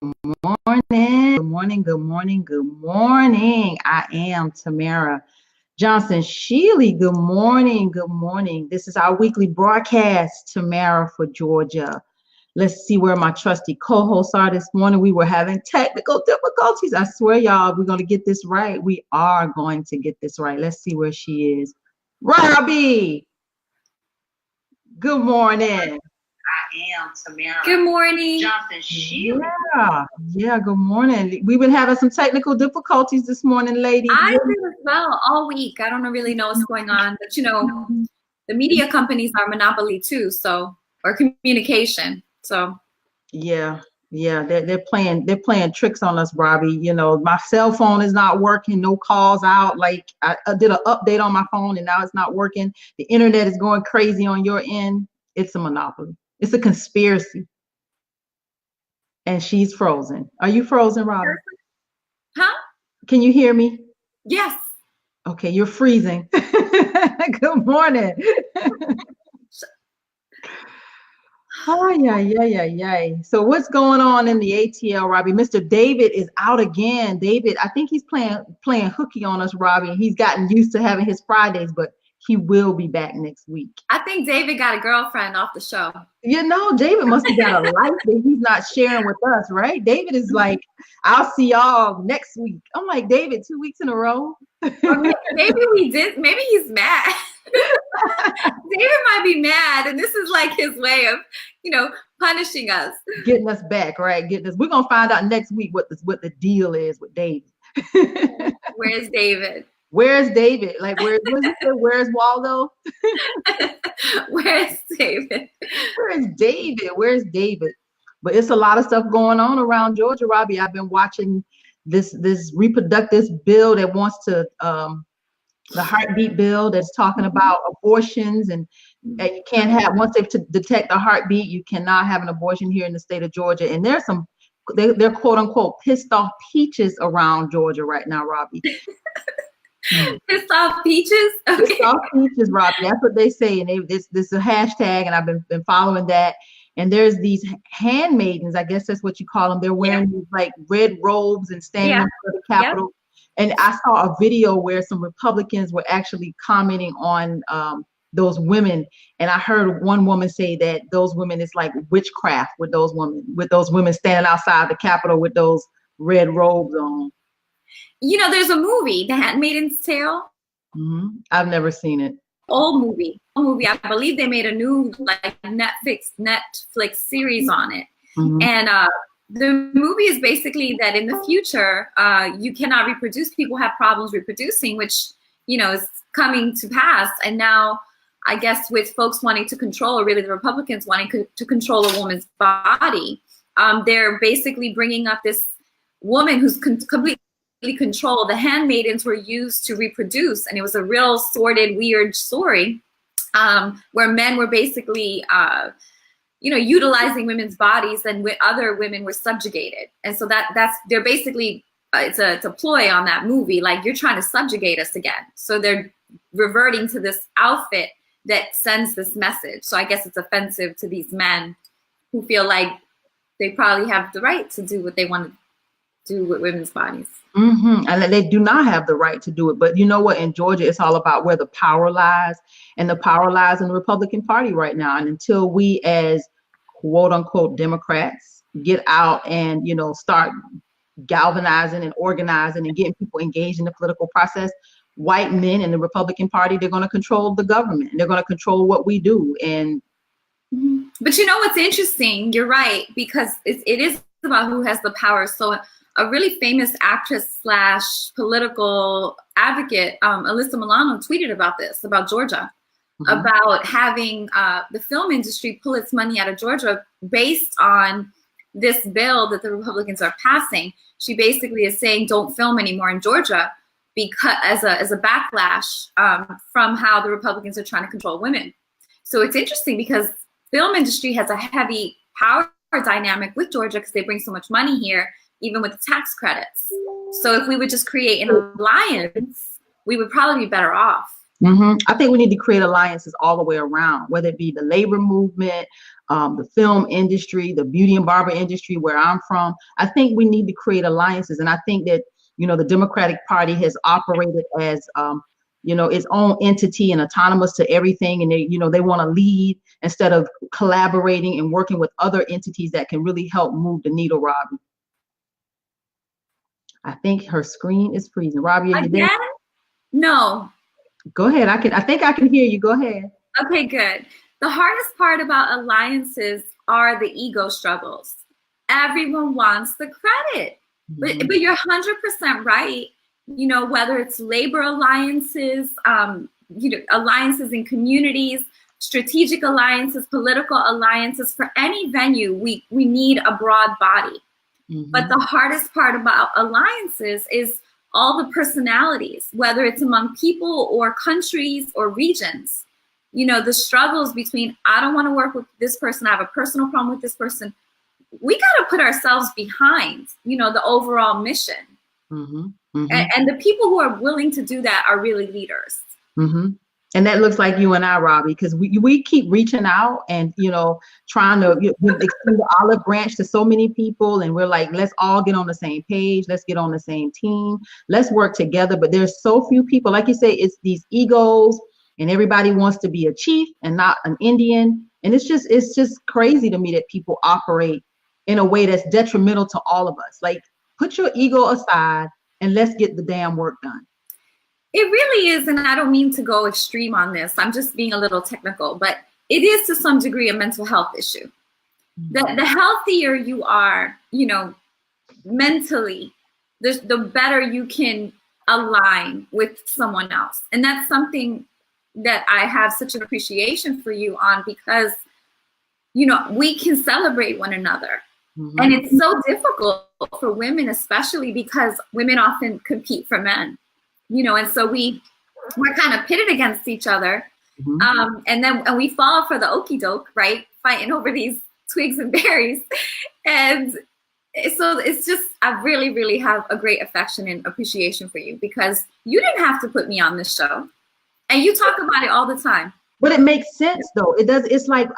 morning. Good morning. Good morning. Good morning. I am Tamara Johnson Shealy. Good morning. Good morning. This is our weekly broadcast, Tamara for Georgia. Let's see where my trusty co-hosts are this morning. We were having technical difficulties. I swear, y'all, we're going to get this right. We are going to get this right. Let's see where she is. Robby, good morning. I am Tamara. Good morning. Johnson Shealy. Yeah, good morning. We've been having some technical difficulties this morning, ladies. I did as well all week. I don't really know what's going on, but the media companies are monopoly too, or communication. So yeah, they're playing tricks on us, Robby. You know, my cell phone is not working, no calls out. Like I did an update on my phone and now it's not working. The internet is going crazy on your end. It's a monopoly. It's a conspiracy. And she's frozen. Are you frozen, Robby? Huh? Can you hear me? Yes. Okay, you're freezing. Good morning. Yeah. So what's going on in the ATL, Robby? Mr. David is out again. David, I think he's playing hooky on us, Robby. He's gotten used to having his Fridays, but he will be back next week. I think David got a girlfriend off the show. You know, David must have got a life that he's not sharing with us, right? David is like, I'll see y'all next week. I'm like, David, 2 weeks in a row? Maybe we did. Maybe he's mad. David might be mad, and this is like his way of, punishing us. Getting us back, right? We're going to find out next week what the deal is with David. Where's David? Where's David? Like, where's Waldo? Where's David? Where's David? But it's a lot of stuff going on around Georgia, Robby. I've been watching this reproductive bill that wants to, the heartbeat bill that's talking about abortions and you can't have, once they detect a heartbeat, you cannot have an abortion here in the state of Georgia. And there's they're quote unquote pissed off peaches around Georgia right now, Robby. Pissed off peaches? Okay. Pissed off peaches, Robby. That's what they say. And this is a hashtag, and I've been following that. And there's these handmaidens, I guess that's what you call them. They're wearing these like red robes and standing in front of the Capitol. Yep. And I saw a video where some Republicans were actually commenting on those women. And I heard one woman say that those women, it's like witchcraft with those women standing outside the Capitol with those red robes on. There's a movie, The Handmaid's Tale. Mm-hmm. I've never seen it. Old movie. I believe they made a new Netflix series on it. Mm-hmm. And the movie is basically that in the future, you cannot reproduce. People have problems reproducing, which, is coming to pass. And now, I guess with folks wanting to control, or really the Republicans wanting to control a woman's body, they're basically bringing up this woman who's completely control. The handmaidens were used to reproduce, and it was a real sordid, weird story where men were basically utilizing women's bodies, and other women were subjugated. And so they're basically it's a ploy on that movie, like, you're trying to subjugate us again. So they're reverting to this outfit that sends this message. So I guess it's offensive to these men who feel like they probably have the right to do what they want to do with women's bodies. Mm-hmm. And they do not have the right to do it. But you know what? In Georgia, it's all about where the power lies, and the power lies in the Republican Party right now. And until we, as quote unquote Democrats, get out and, start galvanizing and organizing and getting people engaged in the political process, white men in the Republican Party, they're going to control the government. They're going to control what we do. And but what's interesting? You're right, because it is about who has the power. So a really famous actress / political advocate, Alyssa Milano, tweeted about Georgia, mm-hmm. about having the film industry pull its money out of Georgia based on this bill that the Republicans are passing. She basically is saying, don't film anymore in Georgia, because as a backlash from how the Republicans are trying to control women. So it's interesting because film industry has a heavy power dynamic with Georgia because they bring so much money here, even with the tax credits. So if we would just create an alliance, we would probably be better off. I think we need to create alliances all the way around, whether it be the labor movement, the film industry, the beauty and barber industry where I'm from. I think we need to create alliances. And I think that, the Democratic Party has operated as, its own entity and autonomous to everything. And they want to lead instead of collaborating and working with other entities that can really help move the needle, Robby. I think her screen is freezing. Robby, are you there? No. Go ahead. I think I can hear you. Go ahead. Okay, good. The hardest part about alliances are the ego struggles. Everyone wants the credit, but you're 100% right. Whether it's labor alliances, alliances in communities, strategic alliances, political alliances, for any venue, we need a broad body. But the hardest part about alliances is all the personalities, whether it's among people or countries or regions. The struggles between, I don't want to work with this person, I have a personal problem with this person. We got to put ourselves behind, the overall mission. And the people who are willing to do that are really leaders. And that looks like you and I, Robby, because we keep reaching out and, trying to extend the olive branch to so many people. And we're like, let's all get on the same page. Let's get on the same team. Let's work together. But there's so few people, like you say, it's these egos and everybody wants to be a chief and not an Indian. And it's just crazy to me that people operate in a way that's detrimental to all of us. Like, put your ego aside and let's get the damn work done. It really is, and I don't mean to go extreme on this. I'm just being a little technical, but it is to some degree a mental health issue. The healthier you are, mentally, the better you can align with someone else. And that's something that I have such an appreciation for you on, because, we can celebrate one another. And it's so difficult for women, especially because women often compete for men. And so we're kind of pitted against each other. And we fall for the okie doke, right? Fighting over these twigs and berries. And so it's just, I really, really have a great affection and appreciation for you, because you didn't have to put me on this show. And you talk about it all the time. But it makes sense, though. It does. It's like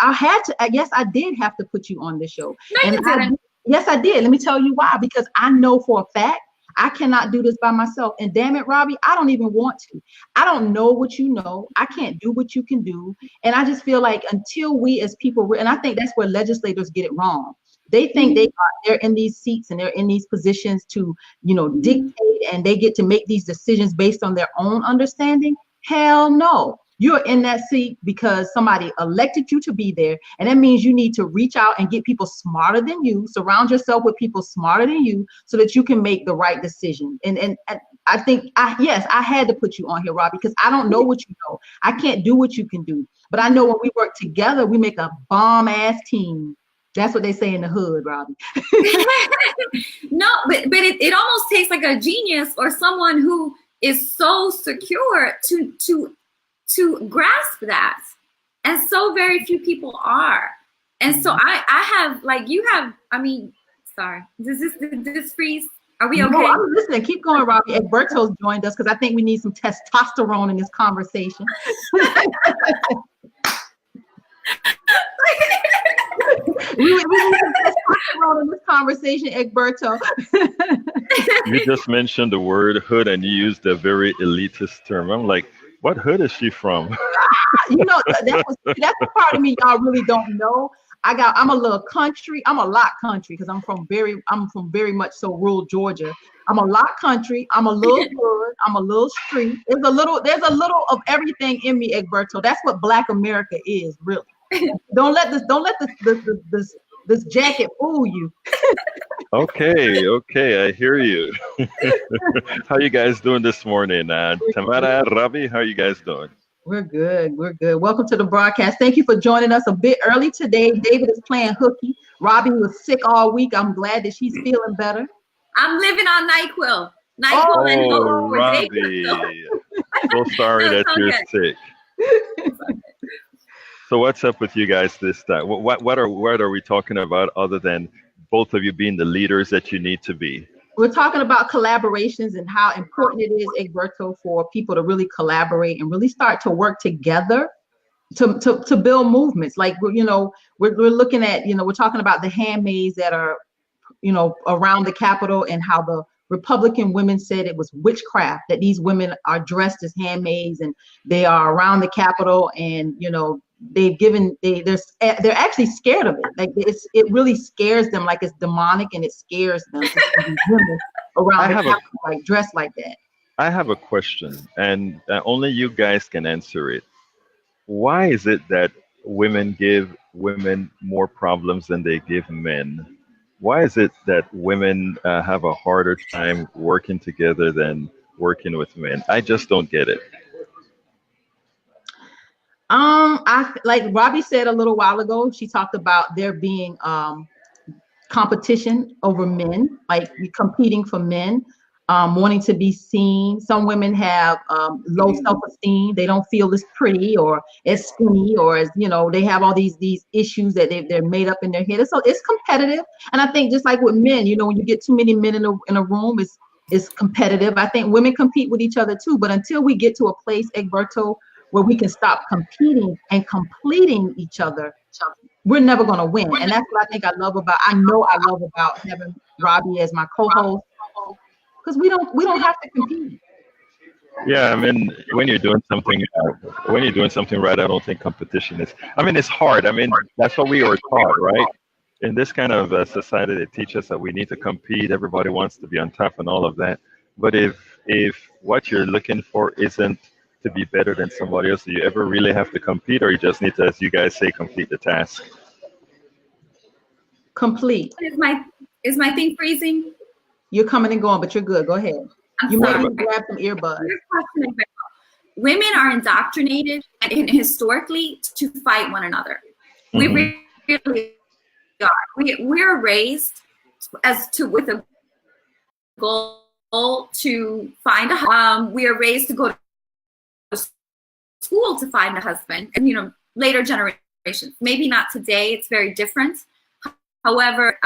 yes, I did have to put you on this show. No, you didn't. Yes, I did. Let me tell you why. Because I know for a fact I cannot do this by myself. And damn it, Robby, I don't even want to. I don't know what you know. I can't do what you can do. And I just feel like until we as people, and I think that's where legislators get it wrong. They think they're in these seats and they're in these positions to, dictate, and they get to make these decisions based on their own understanding. Hell no. You're in that seat because somebody elected you to be there. And that means you need to reach out and get people smarter than you, surround yourself with people smarter than you so that you can make the right decision. And I think, I had to put you on here, Robby, because I don't know what you know. I can't do what you can do. But I know when we work together, we make a bomb-ass team. That's what they say in the hood, Robby. No, but it almost takes like a genius or someone who is so secure to grasp that. And so very few people are. And so I have, like you have, sorry, does this freeze? Are we okay? No, I'm listening. Keep going, Robby. Egberto's joined us because I think we need some testosterone in this conversation. we need some testosterone in this conversation, Egberto. You just mentioned the word hood and you used a very elitist term. I'm like, what hood is she from? That's the part of me y'all really don't know. I'm a little country. I'm a lot country because I'm from very much so rural Georgia. I'm a lot country. I'm a little hood. I'm a little street. There's a little of everything in me, Egberto. That's what Black America is, really. Don't let this jacket fool you. Okay, I hear you. How you guys doing this morning? Tamara, Robby, how you guys doing? We're good. Welcome to the broadcast. Thank you for joining us a bit early today. David is playing hooky. Robby was sick all week. I'm glad that she's feeling better. I'm living on NyQuil. Oh, Robby. So sorry that you're sick. So what's up with you guys this time? What are we talking about other than both of you being the leaders that you need to be? we're talking about collaborations and how important it is, Egberto, for people to really collaborate and really start to work together to build movements. Like, we're looking at, we're talking about the handmaids that are, around the Capitol, and how the Republican women said it was witchcraft, that these women are dressed as handmaids and they are around the Capitol, and they're actually scared of it. Like, it really scares them, like it's demonic, and it scares them to see these women around the Capitol, like dressed like that. I have a question, and only you guys can answer it. Why is it that women give women more problems than they give men? Why is it that women have a harder time working together than working with men? I just don't get it. Like Robby said a little while ago, she talked about there being competition over men, like competing for men, wanting to be seen. Some women have low self-esteem. They don't feel as pretty or as skinny, or as, they have all these issues that they're made up in their head. So it's competitive. And I think just like with men, when you get too many men in a room, it's competitive. I think women compete with each other too. But until we get to a place, Egberto, where we can stop competing and completing each other, we're never going to win. And that's what I love about having Robby as my co-host, because we don't have to compete. Yeah, I mean, when you're doing something right, I don't think competition is. I mean, it's hard. I mean, that's what we were taught, right? In this kind of society, they teach us that we need to compete. Everybody wants to be on top and all of that. But if what you're looking for isn't to be better than somebody else, do you ever really have to compete, or you just need to, as you guys say, complete the task? Complete. Is my thing freezing? You're coming and going, but you're good. Go ahead. You might grab some earbuds. Women are indoctrinated and historically to fight one another. Mm-hmm. We really are. We're raised with a goal to find we are raised to go to school to find a husband, and later generations. Maybe not today. It's very different. However,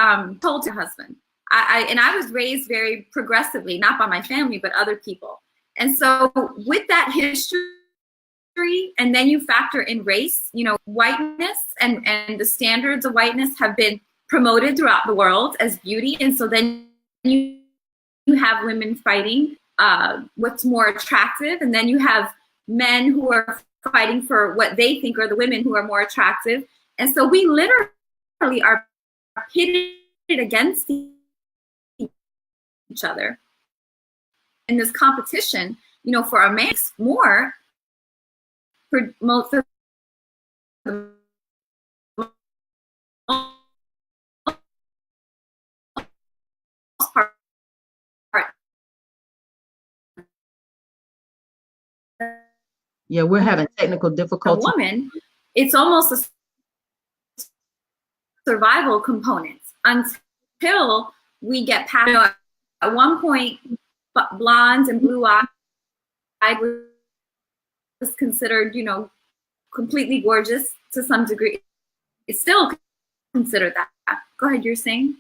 told to husband. I was raised very progressively, not by my family, but other people. And so with that history, and then you factor in race, whiteness and the standards of whiteness have been promoted throughout the world as beauty. And so then you have women fighting what's more attractive. And then you have men who are fighting for what they think are the women who are more attractive. And so we literally are pitted against each other in this competition, for a man more for most of the part. Yeah, we're having technical difficulties. A woman, it's almost a survival component until we get past. At one point, blonde and blue-eyed was considered, completely gorgeous to some degree. It's still considered that. Go ahead, you're saying?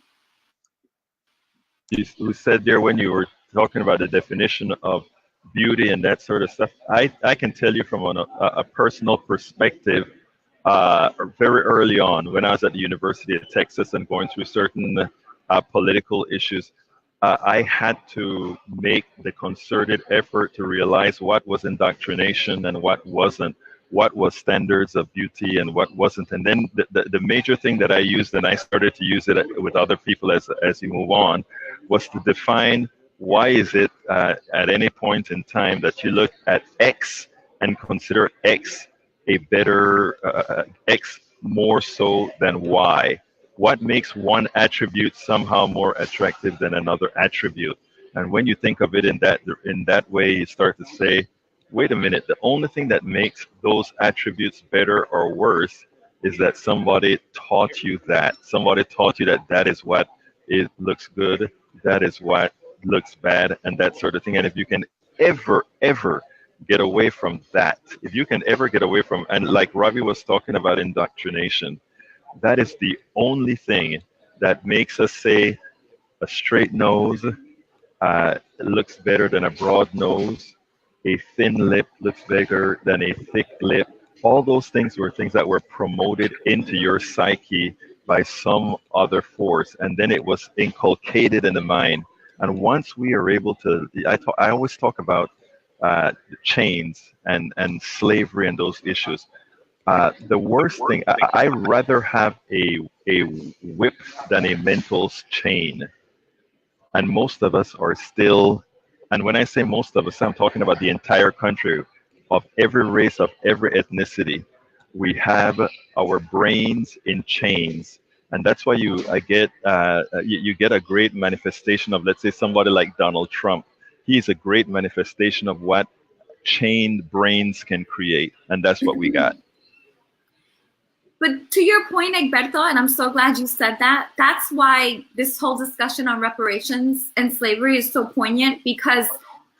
You said there when you were talking about the definition of beauty and that sort of stuff. I can tell you from a personal perspective, very early on when I was at the University of Texas and going through certain political issues, I had to make the concerted effort to realize what was indoctrination and what wasn't, what was standards of beauty and what wasn't. And then the major thing that I used, and I started to use it with other people as you move on, was to define why is it at any point in time that you look at X and consider X a better, X more so than Y. What makes one attribute somehow more attractive than another attribute? And when you think of it in that way, you start to say, wait a minute, the only thing that makes those attributes better or worse is that somebody taught you that. Somebody taught you that is what it looks good, that is what looks bad, and that sort of thing. And if you can ever get away from that, if you can ever get away from, and like Robby was talking about indoctrination, that is the only thing that makes us say a straight nose looks better than a broad nose. A thin lip looks bigger than a thick lip. All those things were things that were promoted into your psyche by some other force, and then it was inculcated in the mind. And once we are able to, I always talk about chains and slavery and those issues. The worst thing, I rather have a whip than a mental chain. And most of us are still, and when I say most of us, I'm talking about the entire country, of every race, of every ethnicity. We have our brains in chains. And that's why you get a great manifestation of, let's say, somebody like Donald Trump. He's a great manifestation of what chained brains can create. And that's what we got. But to your point, Egberto, and I'm so glad you said that, that's why this whole discussion on reparations and slavery is so poignant, because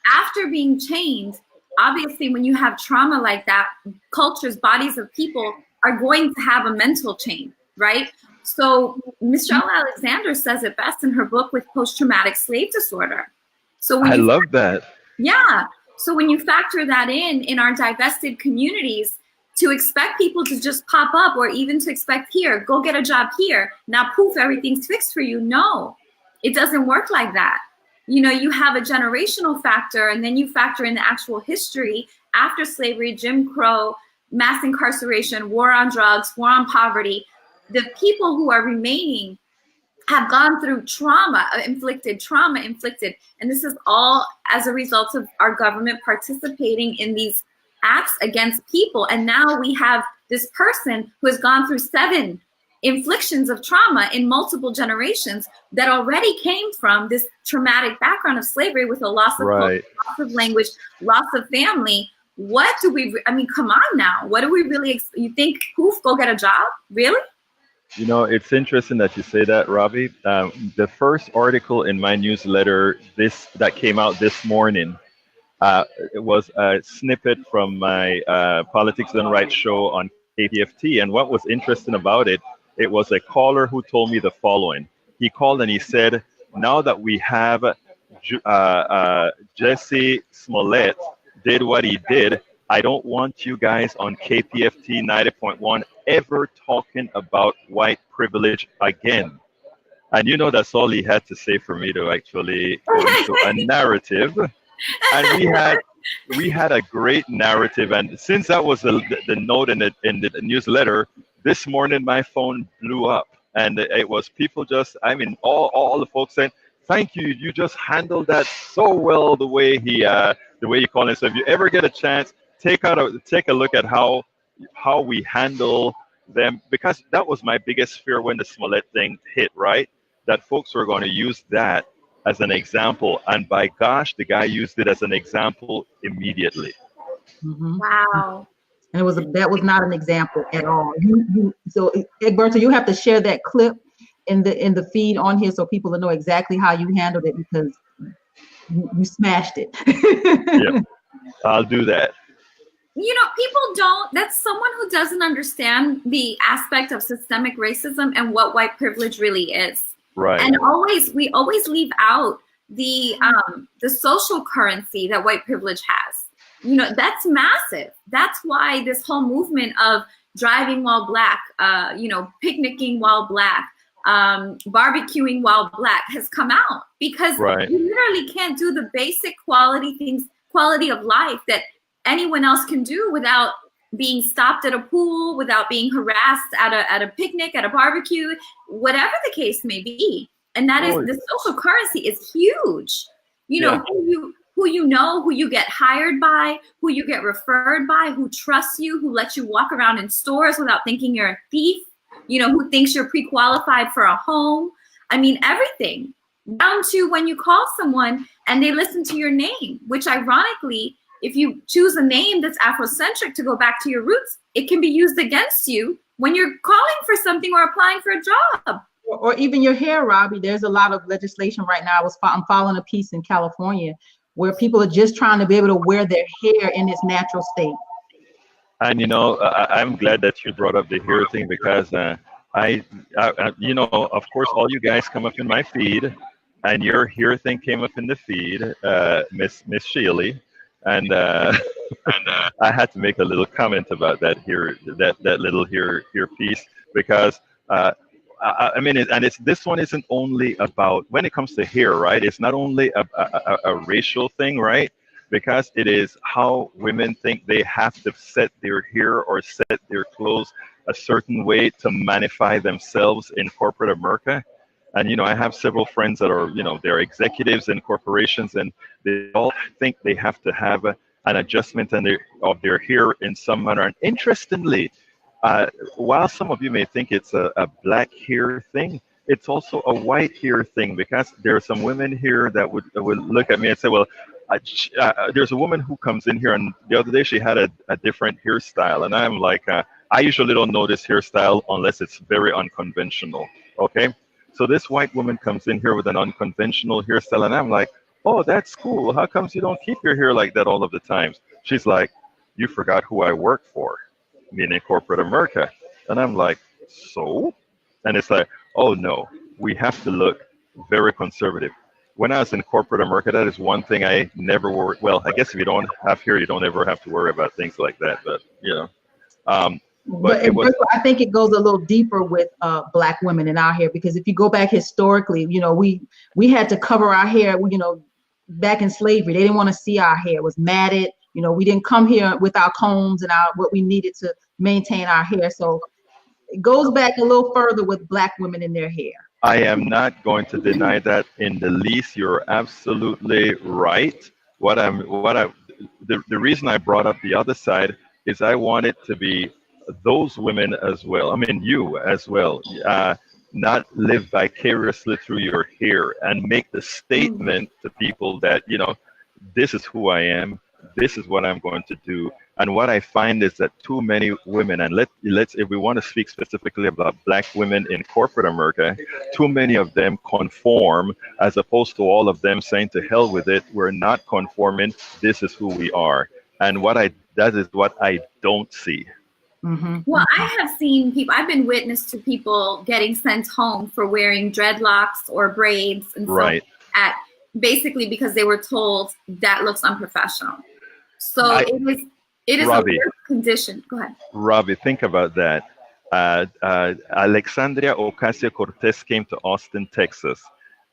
after being chained, obviously when you have trauma like that, cultures, bodies of people are going to have a mental chain, right? So Michelle Alexander says it best in her book with post-traumatic slave disorder. So I love that. Yeah. So when you factor that in our divested communities, to expect people to just pop up, or even to expect, here, go get a job here, now poof, everything's fixed for you. No, it doesn't work like that. You know, you have a generational factor, and then you factor in the actual history after slavery, Jim Crow, mass incarceration, war on drugs, war on poverty. The people who are remaining have gone through trauma inflicted, and this is all as a result of our government participating in these acts against people. And now we have this person who has gone through 7 inflictions of trauma in multiple generations that already came from this traumatic background of slavery, with a loss of culture, loss of language, loss of family. What do we, I mean, come on now. What do we really, you think, poof, go get a job? Really? You know, it's interesting that you say that, Robby. The first article in my newsletter that came out this morning, it was a snippet from my Politics Done Right show on KPFT. And what was interesting about it, it was a caller who told me the following. He called and he said, now that we have Jesse Smollett did what he did, I don't want you guys on KPFT 90.1 ever talking about white privilege again. And you know, that's all he had to say for me to actually go into a narrative. And we had a great narrative. And since that was the note in the newsletter, this morning my phone blew up, and it was people just, I mean, all the folks saying, thank you, you just handled that so well, the way you call it. So if you ever get a chance, take a look at how we handle them, because that was my biggest fear when the Smollett thing hit, right? That folks were going to use that as an example, and by gosh, the guy used it as an example immediately. Mm-hmm. Wow. And that was not an example at all. So Egberto, you have to share that clip in the feed on here so people will know exactly how you handled it, because you smashed it. Yep, I'll do that. You know, that's someone who doesn't understand the aspect of systemic racism and what white privilege really is. Right. And we always leave out the social currency that white privilege has. You know, that's massive. That's why this whole movement of driving while black, picnicking while black, barbecuing while black has come out, because you literally can't do the basic quality of life that anyone else can do without being stopped at a pool, without being harassed at a picnic, at a barbecue, whatever the case may be. And that is, the social currency is huge. You know, who you get hired by, who you get referred by, who trusts you, who lets you walk around in stores without thinking you're a thief, you know, who thinks you're pre-qualified for a home. I mean, everything, down to when you call someone and they listen to your name, which ironically, if you choose a name that's Afrocentric to go back to your roots, it can be used against you when you're calling for something or applying for a job. Or even your hair, Robby. There's a lot of legislation right now. I'm following a piece in California where people are just trying to be able to wear their hair in its natural state. And, you know, I'm glad that you brought up the hair thing, because I, of course, all you guys come up in my feed and your hair thing came up in the feed, Miss Shealy, and I had to make a little comment about that here, that little here piece, because I mean, and it's this one isn't only about when it comes to hair, right? It's not only a racial thing, right? Because it is how women think they have to set their hair or set their clothes a certain way to magnify themselves in corporate America. And I have several friends that are, they're executives in corporations, and they all think they have to have an adjustment of their hair in some manner. And interestingly, while some of you may think it's a black hair thing, it's also a white hair thing, because there are some women here that would look at me and say, well, there's a woman who comes in here, and the other day she had a different hairstyle, and I'm like, I usually don't notice hairstyle unless it's very unconventional. Okay, so this white woman comes in here with an unconventional hairstyle, and I'm like, oh, that's cool. How comes you don't keep your hair like that all of the times? She's like, you forgot who I work for, meaning corporate America. And I'm like, so? And it's like, oh no, we have to look very conservative. When I was in corporate America, that is one thing I never worry. Well, I guess if you don't have hair, you don't ever have to worry about things like that. But but it was, I think it goes a little deeper with black women in our hair, because if you go back historically, we had to cover our hair. Back in slavery, they didn't want to see our hair. It was matted. We didn't come here with our combs and what we needed to maintain our hair. So it goes back a little further with black women in their hair. I am not going to deny that in the least. You're absolutely right. The reason I brought up the other side is I want it to be those women as well. I mean, you as well. Not live vicariously through your hair and make the statement to people that, this is who I am. This is what I'm going to do. And what I find is that too many women, and let's if we want to speak specifically about black women in corporate America, too many of them conform, as opposed to all of them saying, to hell with it, we're not conforming, this is who we are. And that is what I don't see. Mm-hmm. Well, I have seen people, I've been witness to people getting sent home for wearing dreadlocks or braids and right. So basically because they were told that looks unprofessional. So it is Robby, a work condition. Go ahead. Robby, think about that. Alexandria Ocasio-Cortez came to Austin, Texas,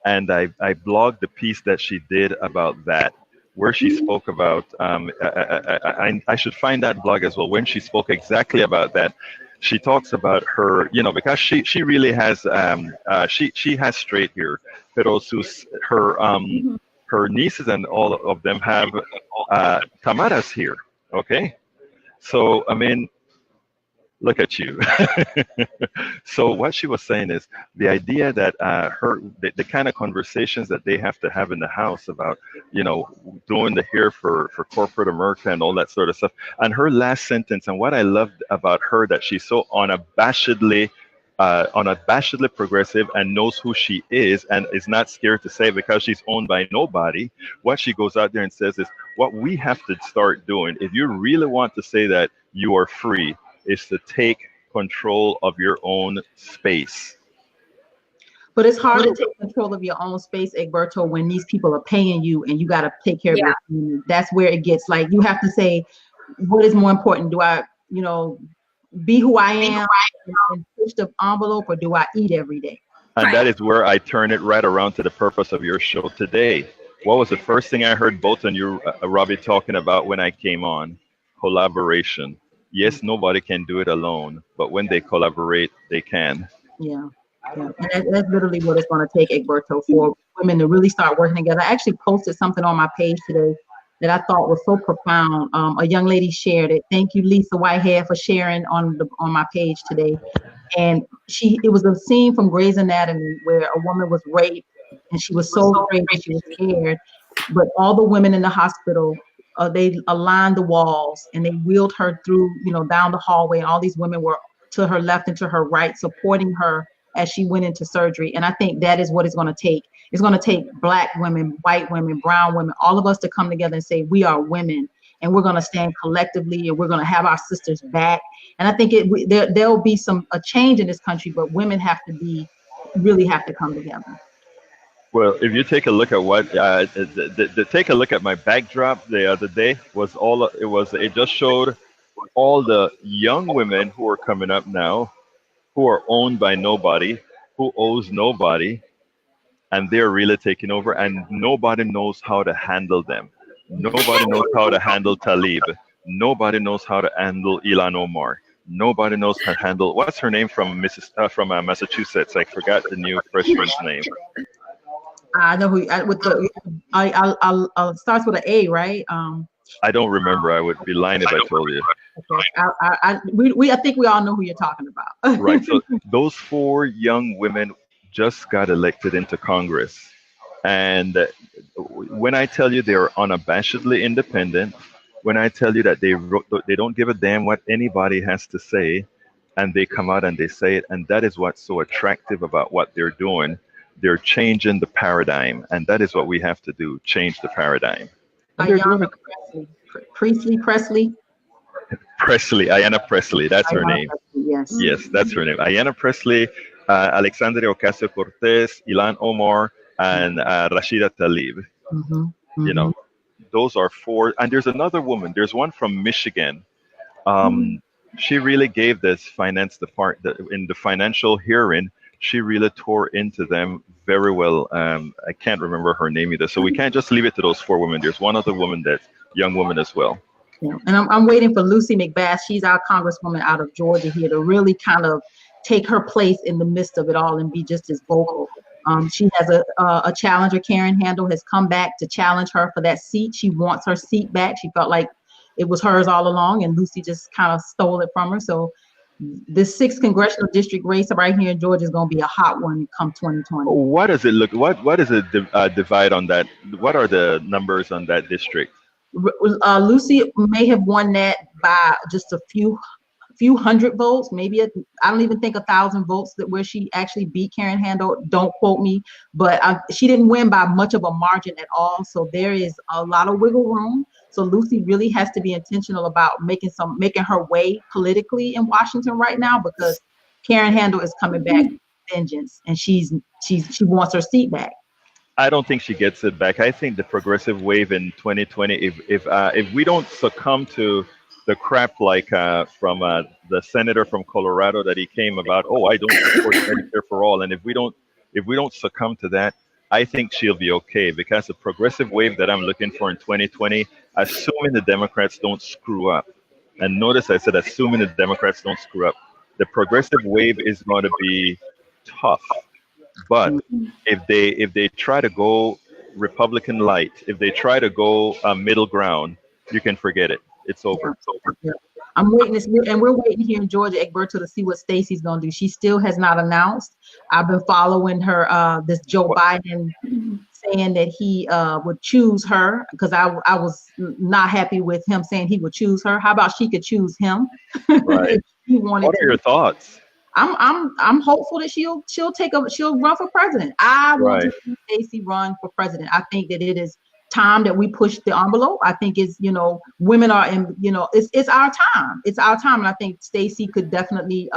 and I blogged the piece that she did about that, where she spoke about, I should find that blog as well, when she spoke exactly about that. She talks about her, because she really has, she has straight hair, pero her nieces and all of them have Tamara's hair, okay? So, I mean, look at you. So what she was saying is the idea that the kind of conversations that they have to have in the house about, doing the hair for corporate America and all that sort of stuff. And her last sentence, and what I loved about her, that she's so unabashedly progressive and knows who she is and is not scared to say it because she's owned by nobody. What she goes out there and says is, what we have to start doing, if you really want to say that you are free, is to take control of your own space. But it's hard to take control of your own space, Egberto, when these people are paying you and you got to take care of your community. That's where it gets like, you have to say, what is more important? Do I, be who I am and push the envelope, or do I eat every day? And that is where I turn it right around to the purpose of your show today. What was the first thing I heard both and you, Robby, talking about when I came on? Collaboration. Yes, nobody can do it alone, but when they collaborate, they can. Yeah. And that's literally what it's going to take, Egberto, for women to really start working together. I actually posted something on my page today that I thought was so profound. A young lady shared it. Thank you, Lisa Whitehead, for sharing on my page today. And it was a scene from Grey's Anatomy where a woman was raped, and she was so afraid, she was scared. But all the women in the hospital, they aligned the walls and they wheeled her through, down the hallway. And all these women were to her left and to her right, supporting her as she went into surgery. And I think that is what it's going to take. It's going to take Black women, white women, brown women, all of us to come together and say, we are women, and we're going to stand collectively, and we're going to have our sisters back. And I think there'll be a change in this country, but women really have to come together. Well, if you take a look at what, take a look at my backdrop the other day was it just showed all the young women who are coming up now, who are owned by nobody, who owes nobody, and they're really taking over, and nobody knows how to handle them. Nobody knows how to handle Talib. Nobody knows how to handle Ilan Omar. Nobody knows how to handle, what's her name from Massachusetts? I forgot the new freshman's name. I know who with the I'll starts with an A, right? I don't remember. I would be lying if I told you. Okay. I think we all know who you're talking about. Right. So those four young women just got elected into Congress, and when I tell you they're unabashedly independent, when I tell you that they don't give a damn what anybody has to say, and they come out and they say it, and that is what's so attractive about what they're doing. They're changing the paradigm, and that is what we have to do: change the paradigm. And they're doing it. Presley, Ayanna Presley, that's her name. Yes. Yes, that's her name. Ayanna Presley, Alexandria Ocasio-Cortez, Ilan Omar, and Rashida Tlaib. You know, those are four. And there's another woman. There's one from Michigan. She really gave this finance department in the financial hearing. She really tore into them very well. I can't remember her name either. So we can't just leave it to those four women. There's one other woman, that young woman as well. Yeah. And I'm waiting for Lucy McBath. She's our congresswoman out of Georgia here to really kind of take her place in the midst of it all and be just as vocal. She has a challenger. Karen Handel has come back to challenge her for that seat. She wants her seat back. She felt like it was hers all along, and Lucy just kind of stole it from her. So this 6th congressional district race right here in Georgia is going to be a hot one come 2020. What does it look? What is it divide on that? What are the numbers on that district? Lucy may have won that by just a few hundred votes, maybe I don't even think 1,000 votes that where she actually beat Karen Handel. Don't quote me, but she didn't win by much of a margin at all. So there is a lot of wiggle room. So Lucy really has to be intentional about making her way politically in Washington right now, because Karen Handel is coming back with vengeance, and she wants her seat back. I don't think she gets it back. I think the progressive wave in 2020, if we don't succumb to the crap like from the senator from Colorado that he came about, I don't support Medicare for all, and if we don't succumb to that, I think she'll be okay, because the progressive wave that I'm looking for in 2020, assuming the Democrats don't screw up, and notice I said assuming the Democrats don't screw up, the progressive wave is going to be tough. But if they try to go Republican light, if they try to go middle ground, you can forget it. It's over. It's over. Yeah. I'm waiting, and we're waiting here in Georgia, Egberto, to see what Stacey's going to do. She still has not announced. I've been following her, this Joe Biden saying that he would choose her, because I was not happy with him saying he would choose her. How about she could choose him? Right. What are your thoughts? I'm hopeful that she'll run for president. I want to see Stacey run for president. I think that it is time that we push the envelope. I think it's, women are in, it's our time. It's our time. And I think Stacey could definitely,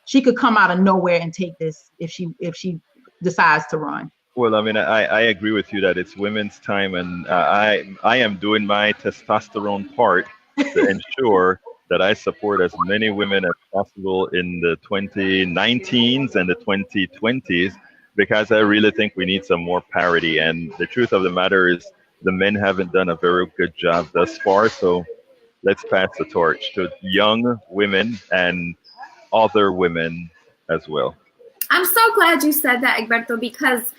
she could come out of nowhere and take this if she decides to run. Well, I mean, I agree with you that it's women's time, and I am doing my testosterone part to ensure that I support as many women as possible in the 2019s and the 2020s, because I really think we need some more parity. And the truth of the matter is, the men haven't done a very good job thus far. So let's pass the torch to young women and other women as well. I'm so glad you said that, Egberto, because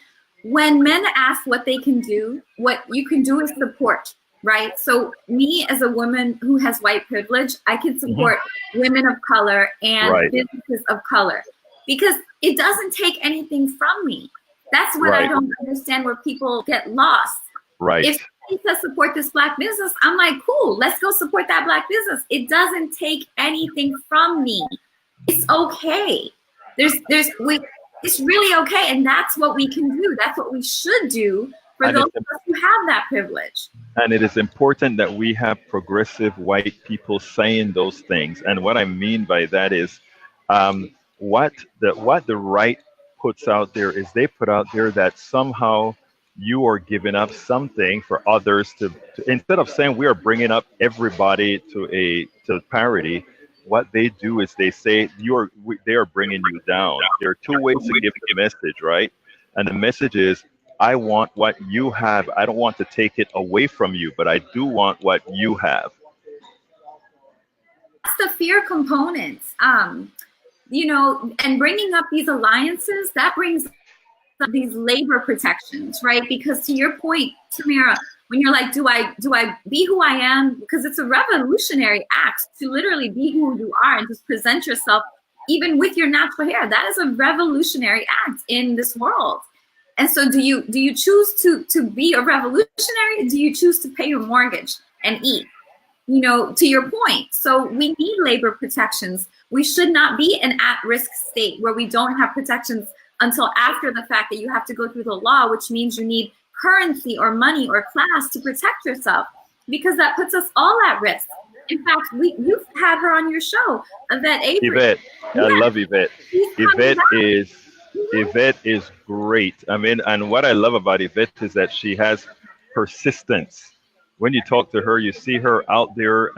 when men ask what they can do, what you can do is support, right? So me as a woman who has white privilege, I can support women of color and businesses of color, because it doesn't take anything from me. That's what I don't understand, where people get lost. Right. If somebody says support this Black business, I'm like, cool, let's go support that Black business. It doesn't take anything from me. It's okay. It's really okay. And that's what we can do. That's what we should do for those of us who have that privilege. And it is important that we have progressive white people saying those things. And what I mean by that is what the right puts out there is they put out there that somehow you are giving up something for others to instead of saying we are bringing up everybody to parity. What they do is they say they are bringing you down. There are two ways to give the message, right? And the message is, I want what you have. I don't want to take it away from you, but I do want what you have. That's the fear component. And bringing up these alliances, that brings up these labor protections, right? Because to your point, Tamara, when you're like, do I be who I am? Because it's a revolutionary act to literally be who you are and just present yourself, even with your natural hair. That is a revolutionary act in this world. And so do you choose to be a revolutionary? Do you choose to pay your mortgage and eat? To your point. So we need labor protections. We should not be an at-risk state where we don't have protections until after the fact that you have to go through the law, which means you need currency or money or class to protect yourself, because that puts us all at risk. In fact, you've had her on your show, Yvette Avery. Yvette, I love Yvette. Yvette is great. I mean, and what I love about Yvette is that she has persistence. When you talk to her, you see her out there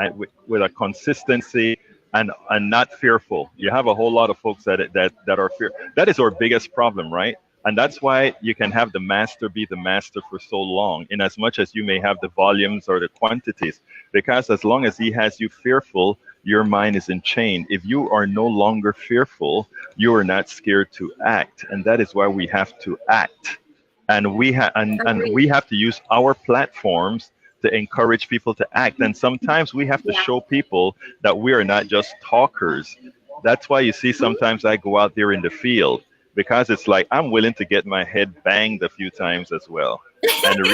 with a consistency and not fearful. You have a whole lot of folks that are fear. That is our biggest problem, right? And that's why you can have the master be the master for so long, in as much as you may have the volumes or the quantities, because as long as he has you fearful, your mind is enchained. If you are no longer fearful, you are not scared to act. And that is why we have to act. And we have to use our platforms to encourage people to act. And sometimes we have to show people that we are not just talkers. That's why you see sometimes I go out there in the field, because it's like I'm willing to get my head banged a few times as well. And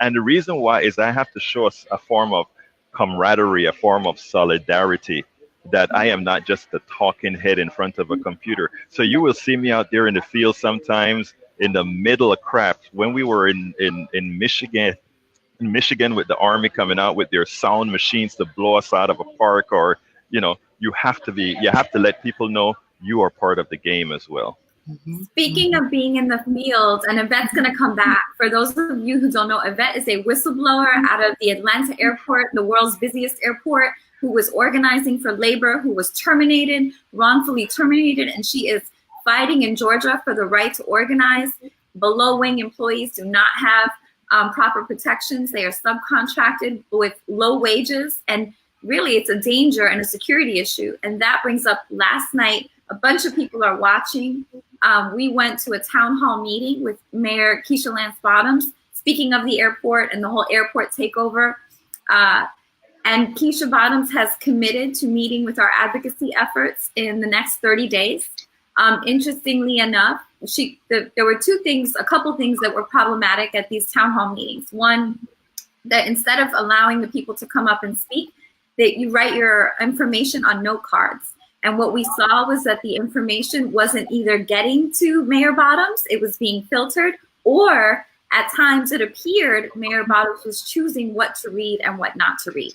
and the reason why is I have to show us a form of camaraderie, a form of solidarity, that I am not just a talking head in front of a computer. So you will see me out there in the field sometimes in the middle of crap. When we were in Michigan with the Army coming out with their sound machines to blow us out of a park, or you have to let people know you are part of the game as well. Speaking of being in the field, and Yvette's going to come back. For those of you who don't know, Yvette is a whistleblower out of the Atlanta airport, the world's busiest airport, who was organizing for labor, who was wrongfully terminated, and she is fighting in Georgia for the right to organize. Below-wing employees do not have proper protections. They are subcontracted with low wages, and really it's a danger and a security issue. And that brings up last night, a bunch of people are watching. We went to a town hall meeting with Mayor Keisha Lance Bottoms, speaking of the airport and the whole airport takeover. And Keisha Bottoms has committed to meeting with our advocacy efforts in the next 30 days. Interestingly enough, there were a couple things that were problematic at these town hall meetings. One, that instead of allowing the people to come up and speak, that you write your information on note cards. And what we saw was that the information wasn't either getting to Mayor Bottoms, it was being filtered, or at times it appeared Mayor Bottoms was choosing what to read and what not to read.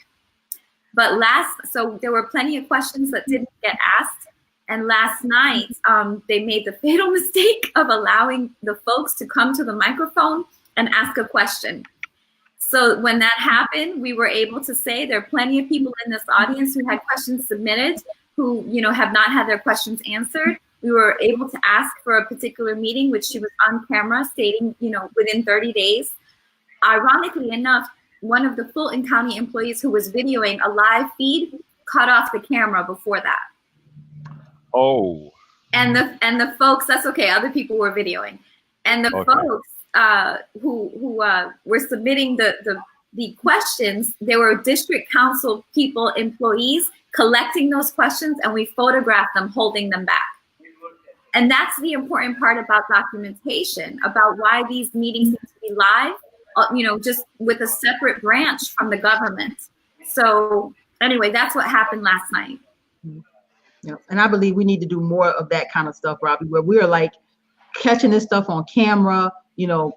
So there were plenty of questions that didn't get asked. And last night, they made the fatal mistake of allowing the folks to come to the microphone and ask a question. So when that happened, we were able to say there are plenty of people in this audience who had questions submitted, who have not had their questions answered. We were able to ask for a particular meeting, which she was on camera stating, within 30 days. Ironically enough, one of the Fulton County employees who was videoing a live feed cut off the camera before that. Oh. And the folks, that's okay, other people were videoing. And the folks who were submitting the questions, there were district council people, employees collecting those questions, and we photographed them holding them back. And that's the important part about documentation, about why these meetings need to be live, just with a separate branch from the government. So anyway, that's what happened last night. Yeah. And I believe we need to do more of that kind of stuff, Robby, where we're like catching this stuff on camera,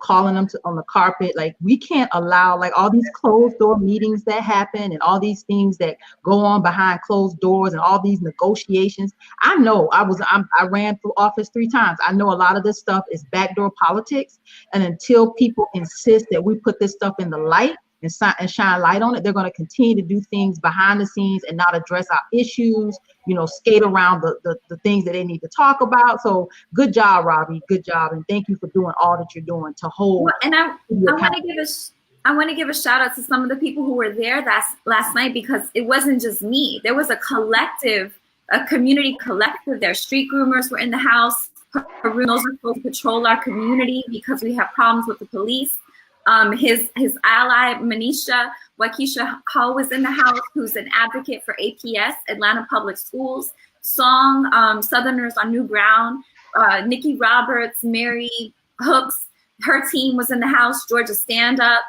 calling them on the carpet. Like, we can't allow like all these closed door meetings that happen and all these things that go on behind closed doors and all these negotiations. I know I ran for office 3 times. I know a lot of this stuff is backdoor politics. And until people insist that we put this stuff in the light and shine light on it, they're going to continue to do things behind the scenes and not address our issues, skate around the things that they need to talk about. So good job, Robby. Good job. And thank you for doing all that you're doing to hold. Well, and I want to give a shout out to some of the people who were there last night, because it wasn't just me. There was a community collective there. Street groomers were in the house. Those are folks who patrol our community because we have problems with the police. His ally, Manisha Waukesha Hull, was in the house, who's an advocate for APS, Atlanta Public Schools. Song, Southerners on New Ground, Nikki Roberts, Mary Hooks, her team was in the house. Georgia Stand Up,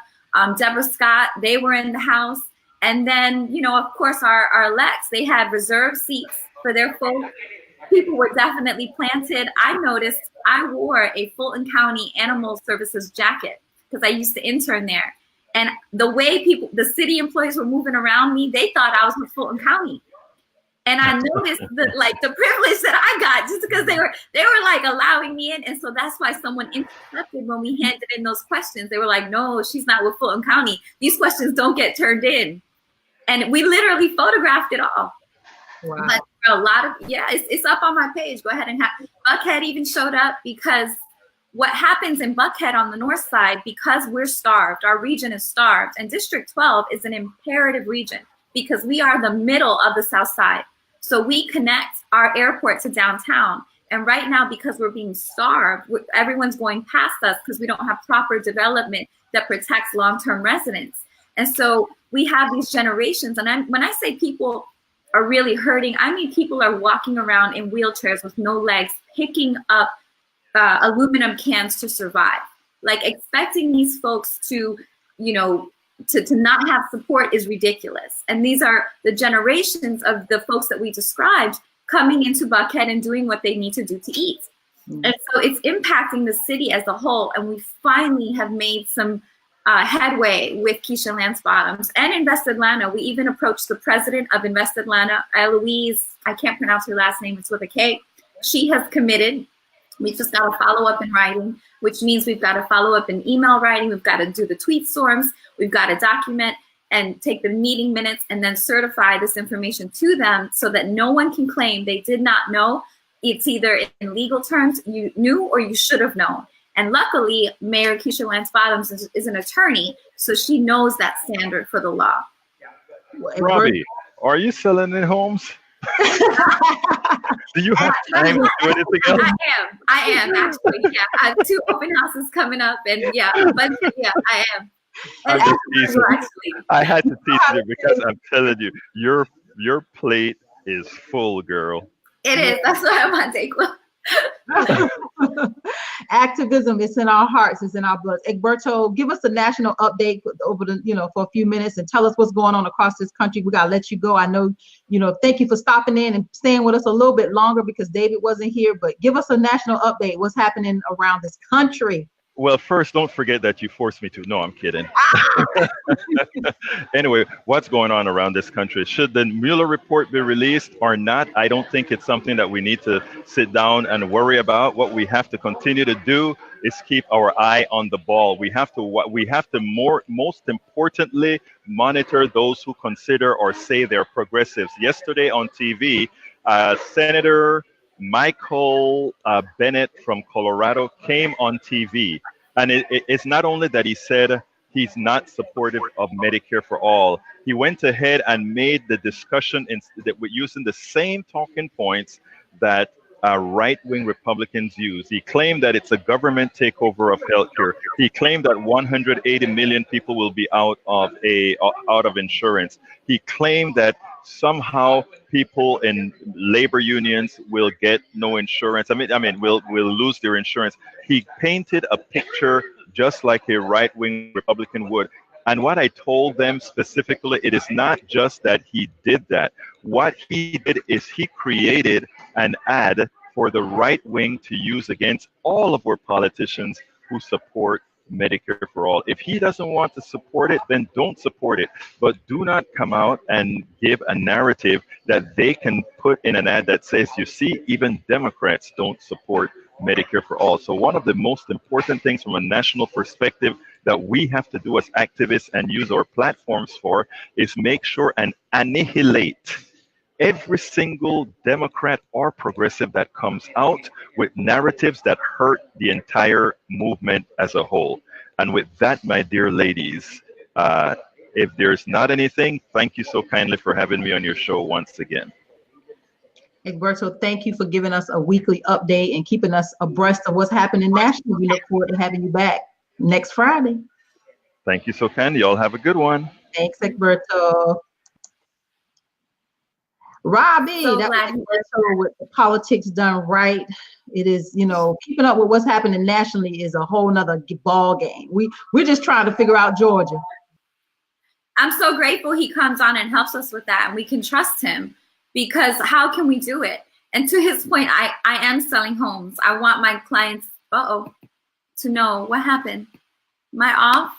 Deborah Scott, they were in the house. And then, of course, our elects, they had reserved seats for their folks. People were definitely planted. I noticed I wore a Fulton County Animal Services jacket because I used to intern there. And the way the city employees were moving around me, they thought I was from Fulton County. And I noticed the privilege that I got just because they were like allowing me in. And so that's why someone interrupted when we handed in those questions. They were like, no, she's not with Fulton County. These questions don't get turned in. And we literally photographed it all. Wow. But a lot of, it's up on my page. Go ahead and Buckhead even showed up, because what happens in Buckhead on the north side, because we're starved, our region is starved, and District 12 is an imperative region because we are the middle of the south side. So we connect our airport to downtown. And right now, because we're being starved, everyone's going past us because we don't have proper development that protects long-term residents. And so we have these generations. And when I say people are really hurting, I mean people are walking around in wheelchairs with no legs, picking up aluminum cans to survive. Like, expecting these folks to not have support is ridiculous. And these are the generations of the folks that we described coming into Buckhead and doing what they need to do to eat. Mm-hmm. And so it's impacting the city as a whole. And we finally have made some headway with Keisha Lance Bottoms and Invest Atlanta. We even approached the president of Invest Atlanta, Eloise, I can't pronounce her last name, it's with a K. She has committed. We just got to follow up in writing, which means we've got to follow up in email writing. We've got to do the tweet storms. We've got to document and take the meeting minutes and then certify this information to them so that no one can claim they did not know. It's either in legal terms you knew or you should have known. And luckily, Mayor Keisha Lance Bottoms is an attorney, so she knows that standard for the law. Robby, are you selling in homes? Do you have time to do anything else? I am actually. Yeah, I have 2 open houses coming up, and I am. I had to teach you because I'm telling you, your plate is full, girl. It is. That's why I'm on Dayquil. Activism is in our hearts, it's in our blood. Egberto, give us a national update over for a few minutes and tell us what's going on across this country. We gotta let you go. I know, thank you for stopping in and staying with us a little bit longer because David wasn't here, but give us a national update. What's happening around this country? Well, first, don't forget that you forced me to. No, I'm kidding. Anyway, what's going on around this country? Should the Mueller report be released or not? I don't think it's something that we need to sit down and worry about. What we have to continue to do is keep our eye on the ball. We have to most importantly, monitor those who consider or say they're progressives. Yesterday on TV, Senator Michael Bennett from Colorado came on TV, and it's not only that he said he's not supportive of Medicare for all. He went ahead and made the discussion using the same talking points that right-wing Republicans use. He claimed that it's a government takeover of healthcare. He claimed that 180 million people will be out of insurance. He claimed that somehow people in labor unions will get no insurance. I mean, will lose their insurance. He painted a picture just like a right-wing Republican would. And what I told them specifically, it is not just that he did that. What he did is he created an ad for the right wing to use against all of our politicians who support Medicare for all. If he doesn't want to support it, then don't support it. But do not come out and give a narrative that they can put in an ad that says, you see, even Democrats don't support Medicare for all. So one of the most important things from a national perspective that we have to do as activists and use our platforms for is make sure and annihilate every single Democrat or progressive that comes out with narratives that hurt the entire movement as a whole. And with that, my dear ladies, if there's not anything, thank you so kindly for having me on your show once again. Egberto, thank you for giving us a weekly update and keeping us abreast of what's happening nationally. We look forward to having you back next Friday. Thank you so kindly. Y'all have a good one. Thanks, Egberto. Robby, So that glad was Egberto with the politics done right. It is, you know, keeping up with what's happening nationally is a whole nother ball game. We're just trying to figure out Georgia. I'm so grateful he comes on and helps us with that, and we can trust him, because how can we do it? And to his point, I am selling homes. I want my clients, to know what happened. Am I off?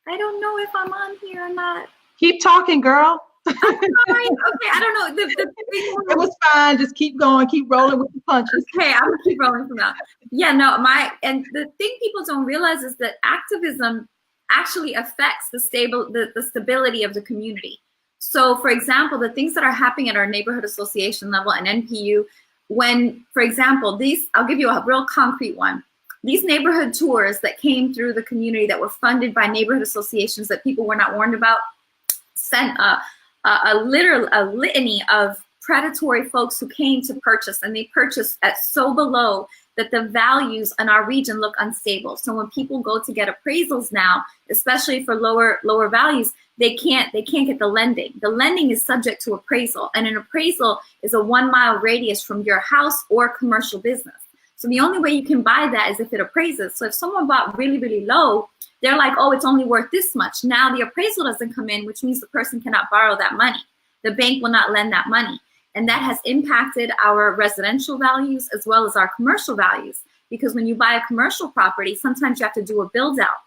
I don't know if I'm on here or not. Keep talking, girl. I'm sorry. Okay, I don't know. It was fine. Just keep going. Keep rolling with the punches. Okay, I'm gonna keep rolling from now. Yeah, no, and the thing people don't realize is that activism actually affects the stability of the community. So, for example, the things that are happening at our neighborhood association level and NPU, when, for example, I'll give you a real concrete one. These neighborhood tours that came through the community that were funded by neighborhood associations that people were not warned about sent a litany of predatory folks who came to purchase, and they purchased at so below that the values in our region look unstable. So when people go to get appraisals now, especially for lower values, they can't get the lending. The lending is subject to appraisal, and an appraisal is a 1 mile radius from your house or commercial business. So the only way you can buy that is if it appraises. So if someone bought really, really low, they're like, oh, it's only worth this much. Now the appraisal doesn't come in, which means the person cannot borrow that money. The bank will not lend that money. And that has impacted our residential values as well as our commercial values. Because when you buy a commercial property, sometimes you have to do a build out.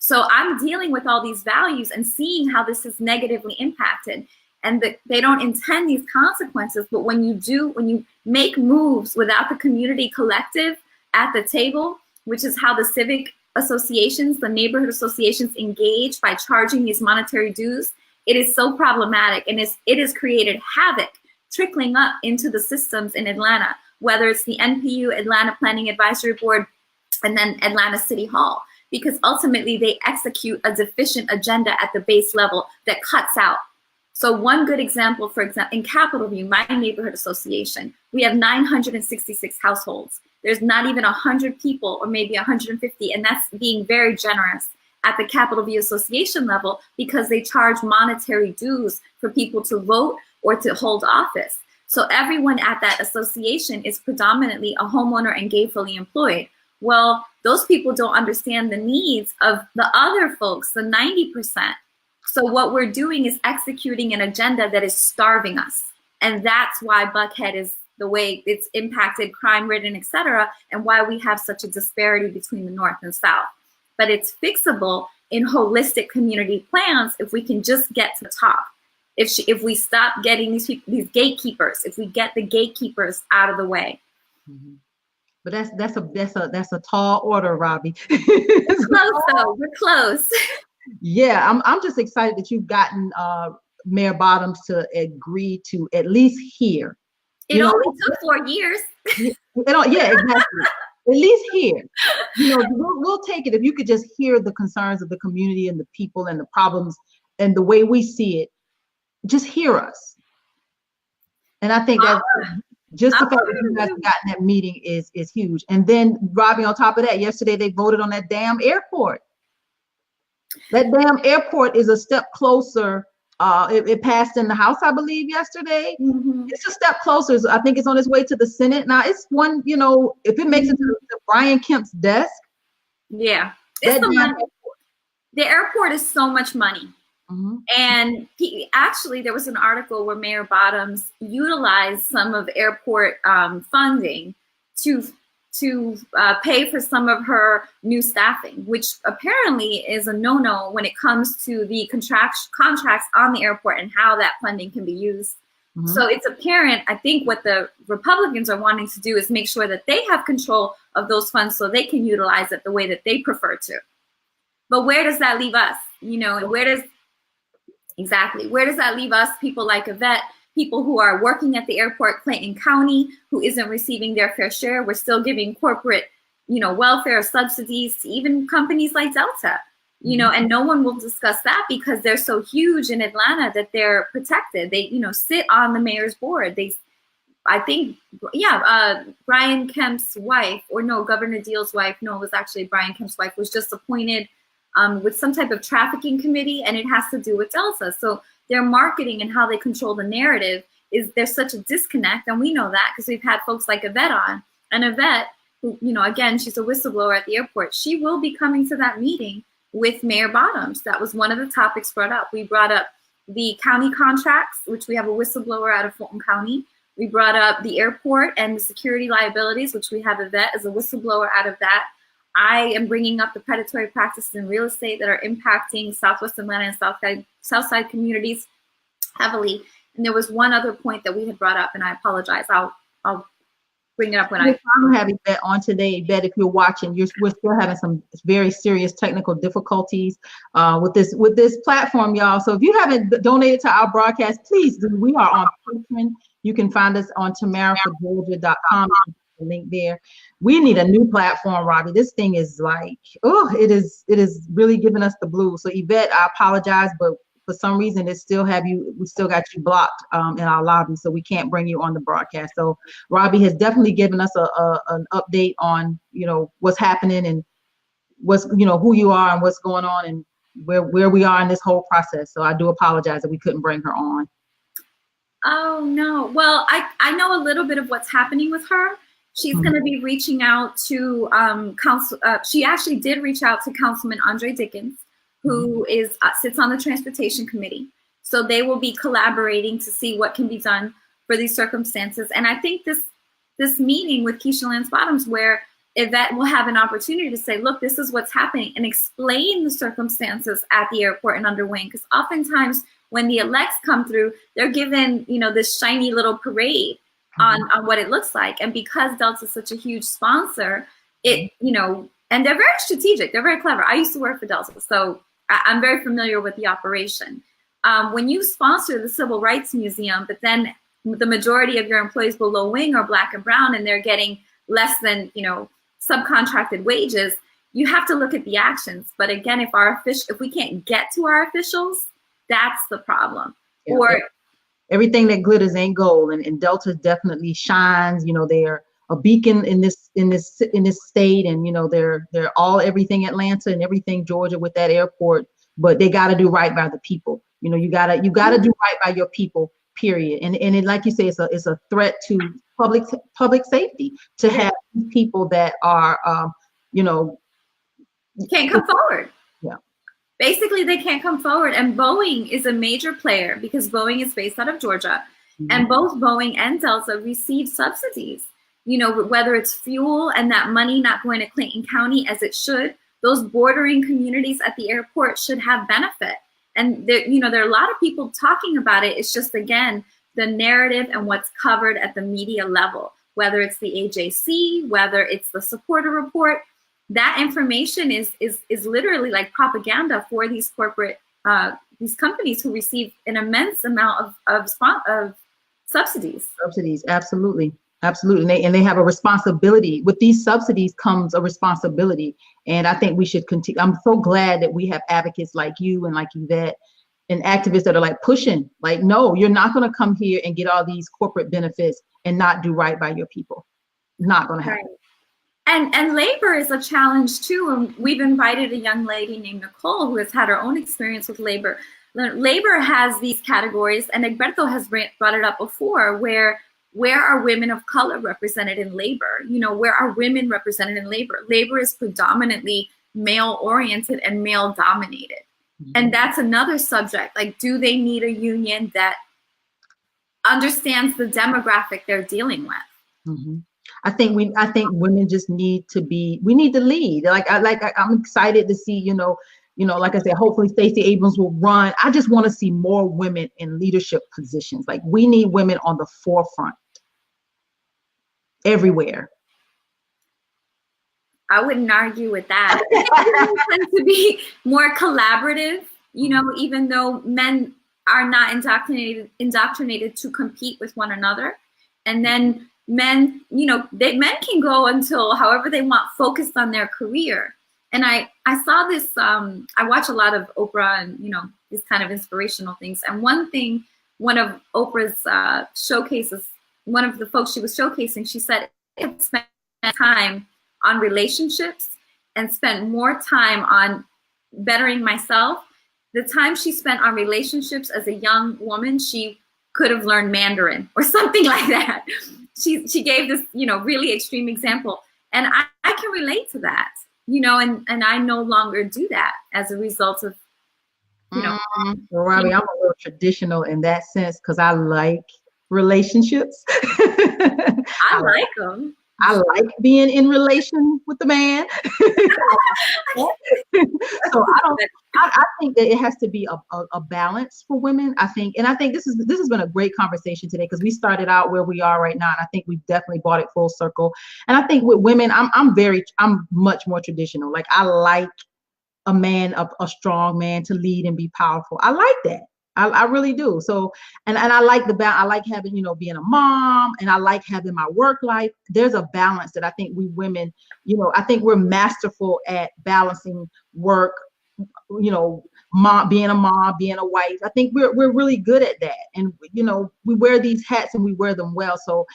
So I'm dealing with all these values and seeing how this is negatively impacted. And they don't intend these consequences, but when you make moves without the community collective at the table, which is how the civic associations, the neighborhood associations engage by charging these monetary dues, it is so problematic, and it has created havoc trickling up into the systems in Atlanta, whether it's the NPU, Atlanta Planning Advisory Board, and then Atlanta City Hall, because ultimately they execute a deficient agenda at the base level that cuts out. So one good example, for example, in Capitol View, my neighborhood association, we have 966 households. There's not even 100 people, or maybe 150, and that's being very generous at the Capitol View Association level, because they charge monetary dues for people to vote or to hold office. So everyone at that association is predominantly a homeowner and gainfully employed. Well, those people don't understand the needs of the other folks, the 90%. So what we're doing is executing an agenda that is starving us. And that's why Buckhead is the way it's impacted, crime-ridden, et cetera, and why we have such a disparity between the North and South. But it's fixable in holistic community plans if we can just get to the top. If we stop getting these gatekeepers, if we get the gatekeepers out of the way. Mm-hmm. But that's a tall order, Robby. We're close, though. We're close. Yeah, I'm just excited that you've gotten Mayor Bottoms to agree to at least hear. It only took 4 years. Yeah, exactly. At least hear. We'll take it if you could just hear the concerns of the community and the people and the problems and the way we see it. Just hear us. And I think that just the fact that you guys have gotten that meeting is huge. And then, Robby, on top of that, yesterday they voted on that damn airport. That damn airport is a step closer. It passed in the House, I believe, yesterday. Mm-hmm. It's a step closer. I think it's on its way to the Senate. Now, it's one, if it makes it to Brian Kemp's desk. Yeah. It's the money. The airport is so much money. Mm-hmm. And actually, there was an article where Mayor Bottoms utilized some of airport funding to pay for some of her new staffing, which apparently is a no-no when it comes to the contracts on the airport and how that funding can be used. Mm-hmm. So it's apparent, I think what the Republicans are wanting to do is make sure that they have control of those funds so they can utilize it the way that they prefer to. But where does that leave us? Where does that leave us, people like Yvette, people who are working at the airport, Clayton County, who isn't receiving their fair share? We're still giving corporate, welfare subsidies to even companies like Delta, and no one will discuss that because they're so huge in Atlanta that they're protected. They, sit on the mayor's board. Brian Kemp's wife, Governor Deal's wife, it was actually Brian Kemp's wife, was just appointed with some type of trafficking committee, and it has to do with Delta. So their marketing and how they control the narrative there's such a disconnect, and we know that because we've had folks like Yvette on. And Yvette, who, again, she's a whistleblower at the airport. She will be coming to that meeting with Mayor Bottoms. That was one of the topics brought up. We brought up the county contracts, which we have a whistleblower out of Fulton County. We brought up the airport and the security liabilities, which we have Yvette as a whistleblower out of that. I am bringing up the predatory practices in real estate that are impacting Southwest Atlanta and Southside communities heavily. And there was one other point that we had brought up, and I apologize. I'll bring it up when I don't have Yvette on today. Yvette, if you're watching, we're still having some very serious technical difficulties with this platform, y'all. So if you haven't donated to our broadcast, please do. We are on Patreon. You can find us on tamaraforgeorgia.com. The link there. We need a new platform, Robby. This thing is like, it is really giving us the blues. So Yvette, I apologize, but for some reason we still got you blocked in our lobby, so we can't bring you on the broadcast. So Robby has definitely given us an update on what's happening and what's who you are and what's going on and where we are in this whole process. So I do apologize that we couldn't bring her on. Oh no. Well, I know a little bit of what's happening with her. She's going to be reaching out to she actually did reach out to Councilman Andre Dickens, who sits on the Transportation Committee. So they will be collaborating to see what can be done for these circumstances. And I think this meeting with Keisha Lance Bottoms, where Yvette will have an opportunity to say, look, this is what's happening, and explain the circumstances at the airport and under Wayne. Because oftentimes when the elects come through, they're given, this shiny little parade on what it looks like. And because Delta is such a huge sponsor, and they're very strategic, they're very clever. I used to work for Delta, so I'm very familiar with the operation. When you sponsor the Civil Rights Museum, but then the majority of your employees below Wing are Black and brown, and they're getting less than, subcontracted wages, you have to look at the actions. But again, if we can't get to our officials, that's the problem. Yeah. Or everything that glitters ain't gold, and Delta definitely shines. They're a beacon in this state, and they're all everything Atlanta and everything Georgia with that airport. But they got to do right by the people. You gotta do right by your people. Period. And it, like you say, it's a threat to public safety to have people that are can't come forward. Yeah. Basically, they can't come forward. And Boeing is a major player because Boeing is based out of Georgia. Mm-hmm. And both Boeing and Delta receive subsidies, whether it's fuel and that money not going to Clayton County as it should. Those bordering communities at the airport should have benefit. And there are a lot of people talking about it. It's just, again, the narrative and what's covered at the media level, whether it's the AJC, whether it's the supporter report. That information is literally like propaganda for these corporate these companies who receive an immense amount of subsidies. Subsidies, absolutely. And they have a responsibility. With these subsidies comes a responsibility. And I think we should continue. I'm so glad that we have advocates like you and like Yvette and activists that are like pushing, like, no, you're not going to come here and get all these corporate benefits and not do right by your people. Not going to happen. Right. And labor is a challenge too. And we've invited a young lady named Nicole who has had her own experience with labor. Labor has these categories, and Egberto has brought it up before, where are women of color represented in labor? Where are women represented in labor? Labor is predominantly male-oriented and male-dominated. Mm-hmm. And that's another subject. Like, do they need a union that understands the demographic they're dealing with? Mm-hmm. I think women just need to lead. I'm excited to see, like I said, hopefully Stacey Abrams will run. I just want to see more women in leadership positions. Like, we need women on the forefront everywhere. I wouldn't argue with that. It tends to be more collaborative, even though men are not indoctrinated to compete with one another. And then men, men can go until however they want, focused on their career. And I saw this, I watch a lot of Oprah and, these kind of inspirational things. And one of Oprah's showcases, one of the folks she was showcasing, she said, it spent time on relationships and spent more time on bettering myself. The time she spent on relationships as a young woman, she could have learned Mandarin or something like that. She gave this, really extreme example. And I can relate to that, and I no longer do that as a result of, Well, Robby, I'm a little traditional in that sense because I like relationships. I like them. I like being in relation with the man. So I think that it has to be a balance for women. I think this has been a great conversation today, because we started out where we are right now, and I think we've definitely brought it full circle. And I think with women, I'm much more traditional. Like, I like a man, a strong man, to lead and be powerful. I like that. I really do. So, and I like I like having, being a mom, and I like having my work life. There's a balance that I think we women, I think we're masterful at balancing work, being a mom, being a wife. I think we're really good at that. And, we wear these hats and we wear them well. So,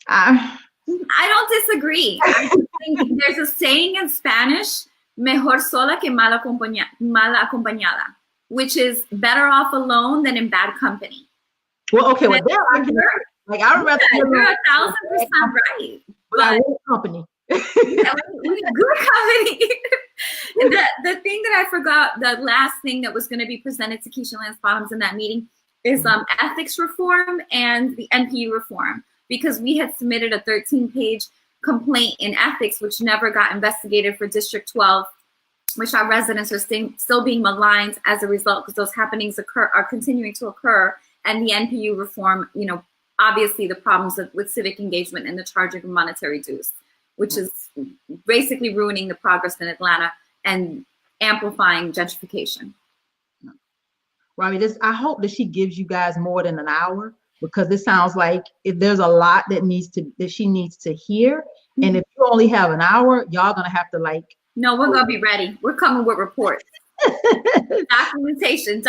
I don't disagree. I think there's a saying in Spanish, mejor sola que mal acompañada, which is better off alone than in bad company. Well, okay, well, there I can, like, I remember. You're 1,000% right. But I want company. Yeah, good company. And the thing that I forgot, the last thing that was going to be presented to Keisha Lance Bottoms in that meeting is ethics reform and the NPU reform, because we had submitted a 13-page complaint in ethics, which never got investigated for District 12, which our residents are still being maligned as a result, because those happenings are continuing to occur. And the NPU reform, obviously the problems with civic engagement and the charging of monetary dues, which is basically ruining the progress in Atlanta and amplifying gentrification. Robby, I hope that she gives you guys more than an hour, because this sounds like if there's a lot that she needs to hear. And if you only have an hour, y'all gonna have to No, we're gonna be ready. We're coming with reports. Documentation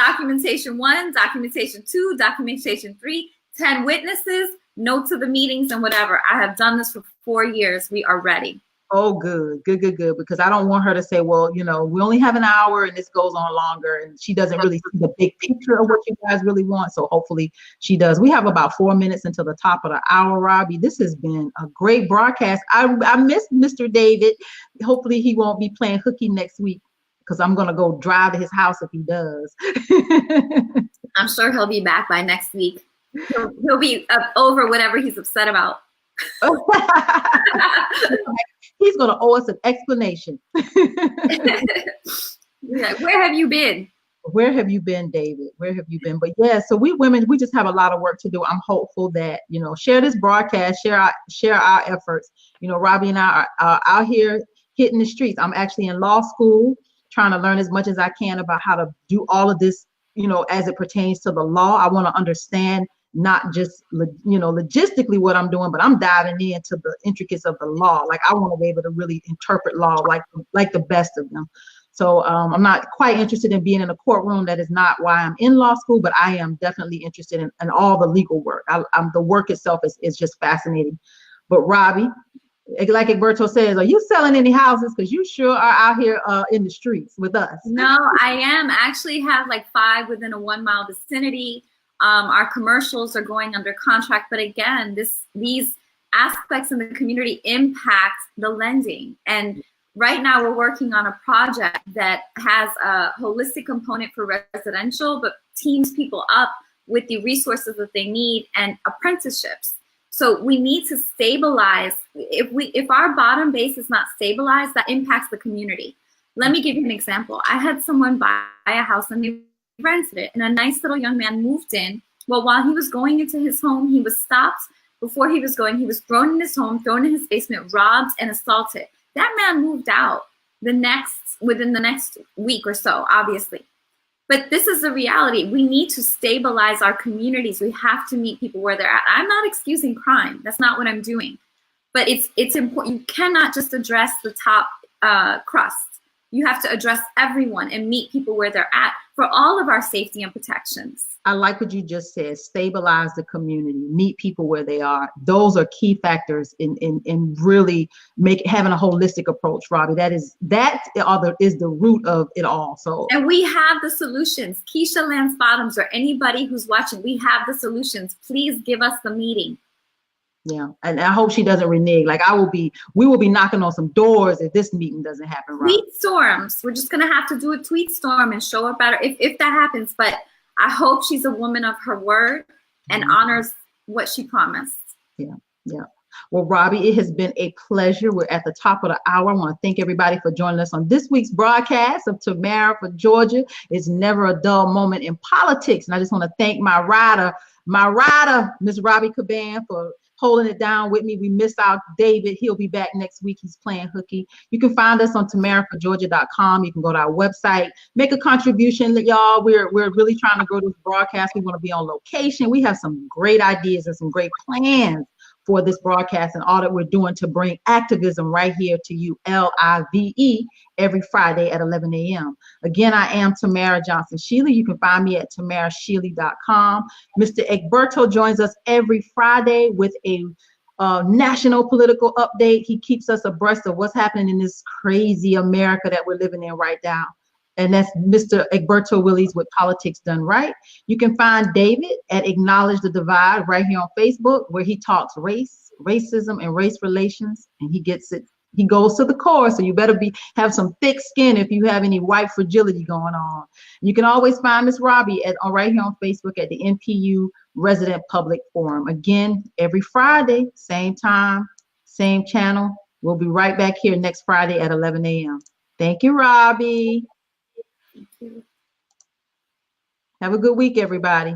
1, documentation 2, documentation 3, 10 witnesses, notes of the meetings and whatever. I have done this for 4 years. We are ready. Oh, good. Because I don't want her to say, well, we only have an hour and this goes on longer, and she doesn't really see the big picture of what you guys really want. So hopefully she does. We have about 4 minutes until the top of the hour, Robby. This has been a great broadcast. I miss Mr. David. Hopefully he won't be playing hooky next week, because I'm going to go drive to his house if he does. I'm sure he'll be back by next week. He'll be over whatever he's upset about. He's going to owe us an explanation. Yeah, where have you been? Where have you been, David? Where have you been? But yeah, so we women, we just have a lot of work to do. I'm hopeful that, share this broadcast, share our efforts. Robby and I are out here hitting the streets. I'm actually in law school, trying to learn as much as I can about how to do all of this, as it pertains to the law. I want to understand not just, logistically what I'm doing, but I'm diving into the intricacies of the law. Like, I want to be able to really interpret law like the best of them. So I'm not quite interested in being in a courtroom. That is not why I'm in law school, but I am definitely interested in all the legal work. The work itself is just fascinating. But Robby, like Egberto says, are you selling any houses? Because you sure are out here in the streets with us. No, I am. I actually have 5 within a 1-mile vicinity. Our commercials are going under contract, but again, these aspects in the community impact the lending. And right now we're working on a project that has a holistic component for residential, but teams people up with the resources that they need and apprenticeships. So we need to stabilize. If our bottom base is not stabilized, that impacts the community. Let me give you an example. I had someone buy a house and they rented it, and a nice little young man moved in. Well, while he was going into his home, he was stopped. Before he was going, he was thrown in his home, thrown in his basement, robbed, and assaulted. That man moved out within the next week or so, obviously. But this is the reality. We need to stabilize our communities. We have to meet people where they're at. I'm not excusing crime. That's not what I'm doing. But it's important. You cannot just address the top crust. You have to address everyone and meet people where they're at for all of our safety and protections. I like what you just said, stabilize the community, meet people where they are. Those are key factors in really having a holistic approach, Robby. That is the root of it all. So, and we have the solutions. Keisha Lance Bottoms or anybody who's watching, we have the solutions. Please give us the meeting. Yeah, and I hope she doesn't renege. Like we will be knocking on some doors if this meeting doesn't happen. Right? Tweet storms. We're just gonna have to do a tweet storm and show her better if that happens. But I hope she's a woman of her word and honors what she promised. Yeah, yeah. Well, Robby, it has been a pleasure. We're at the top of the hour. I want to thank everybody for joining us on this week's broadcast of Tamara for Georgia. It's never a dull moment in politics. And I just want to thank my rider, Miss Robby Caban, for holding it down with me. We missed out David. He'll be back next week. He's playing hooky. You can find us on tamaraforgeorgia.com. You can go to our website, make a contribution, y'all. We're really trying to grow this broadcast. We want to be on location. We have some great ideas and some great plans for this broadcast and all that we're doing to bring activism right here to you, LIVE, every Friday at 11 a.m. Again, I am Tamara Johnson Shealy. You can find me at tamarashealy.com. Mr. Egberto joins us every Friday with a national political update. He keeps us abreast of what's happening in this crazy America that we're living in right now. And that's Mr. Egberto Willies with Politics Done Right. You can find David at Acknowledge the Divide right here on Facebook, where he talks race, racism, and race relations, and he gets it. He goes to the core, so you better have some thick skin if you have any white fragility going on. You can always find Miss Robby right here on Facebook at the NPU Resident Public Forum. Again, every Friday, same time, same channel. We'll be right back here next Friday at 11 a.m. Thank you, Robby. Have a good week, everybody.